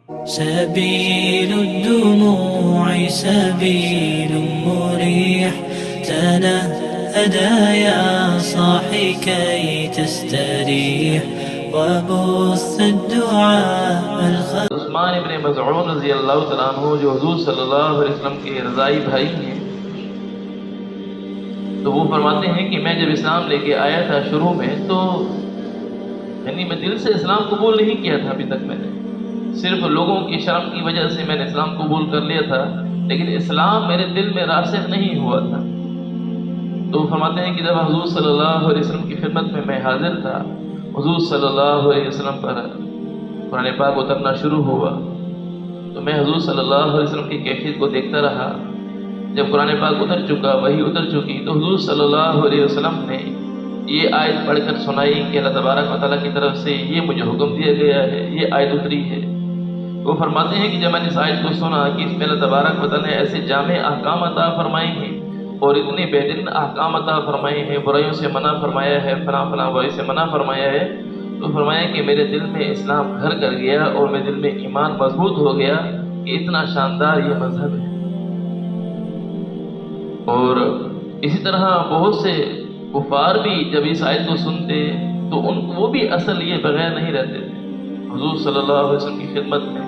سبيل الدموع سبيل مريح تنهدى يا صاحي كي تستريح وبث الدعاء عثمان ابن مظعون رضی اللہ تعالیٰ عنہ جو حضور صلی اللہ علیہ وسلم کے رضائی بھائی ہیں، تو وہ فرماتے ہیں کہ میں جب اسلام لے کے آیا تھا شروع میں تو یعنی میں دل سے اسلام قبول نہیں کیا تھا ابھی تک، میں نے صرف لوگوں کی شرم کی وجہ سے میں نے اسلام قبول کر لیا تھا، لیکن اسلام میرے دل میں راسخ نہیں ہوا تھا۔ تو وہ فرماتے ہیں کہ جب حضور صلی اللہ علیہ وسلم کی خدمت میں حاضر تھا، حضور صلی اللہ علیہ وسلم پر قرآن پاک اترنا شروع ہوا، تو میں حضور صلی اللہ علیہ وسلم کی کیفیت کو دیکھتا رہا۔ جب قرآن پاک اتر چکا، وحی اتر چکی، تو حضور صلی اللہ علیہ وسلم نے یہ آیت پڑھ کر سنائی کہ اللہ تبارک و تعالیٰ کی طرف سے یہ مجھے حکم دیا گیا ہے، یہ آیت اتری ہے۔ وہ فرماتے ہیں کہ جب میں نے اس آیت کو سنا کہ اس میں اللہ تبارک و تعالیٰ نے ایسے جامع احکام عطا فرمائے ہیں اور اتنے بہترین احکام عطا فرمائے ہیں، برائیوں سے منع فرمایا ہے، فلاں فلاں برائی سے منع فرمایا ہے، تو فرمایا کہ میرے دل میں اسلام گھر کر گیا اور میرے دل میں ایمان مضبوط ہو گیا کہ اتنا شاندار یہ مذہب ہے۔ اور اسی طرح بہت سے کفار بھی جب اس آیت کو سنتے تو وہ بھی اصل لیے بغیر نہیں رہتے تھے۔ حضور صلی اللہ علیہ وسلم کی خدمت میں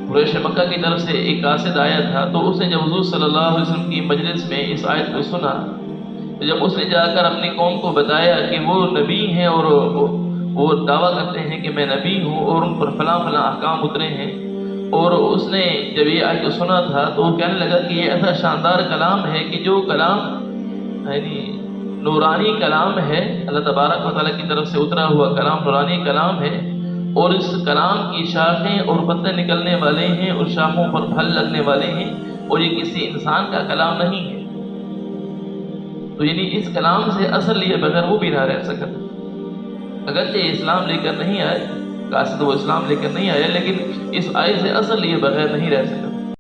قریش مکہ کی طرف سے ایک قاصد آیا تھا، تو اس نے جب حضور صلی اللہ علیہ وسلم کی مجلس میں اس آیت کو سنا، تو جب اس نے جا کر اپنی قوم کو بتایا کہ وہ نبی ہیں اور وہ دعویٰ کرتے ہیں کہ میں نبی ہوں اور ان پر فلاں فلاں احکام اترے ہیں، اور اس نے جب یہ آیت کو سنا تھا تو وہ کہنے لگا کہ یہ ایسا شاندار کلام ہے کہ جو کلام یعنی نورانی کلام ہے، اللہ تبارک و تعالیٰ کی طرف سے اترا ہوا کلام نورانی کلام ہے، اور اس کلام کی شاخیں اور پتے نکلنے والے ہیں اور شاخوں پر پھل لگنے والے ہیں، اور یہ کسی انسان کا کلام نہیں ہے۔ تو یعنی اس کلام سے اصل لیے بغیر وہ بھی نہ رہ سکتا، اگرچہ اسلام لے کر نہیں آئے، قاصد وہ اسلام لے کر نہیں آیا، لیکن اس آیت سے اصل لیے بغیر نہیں رہ سکتا۔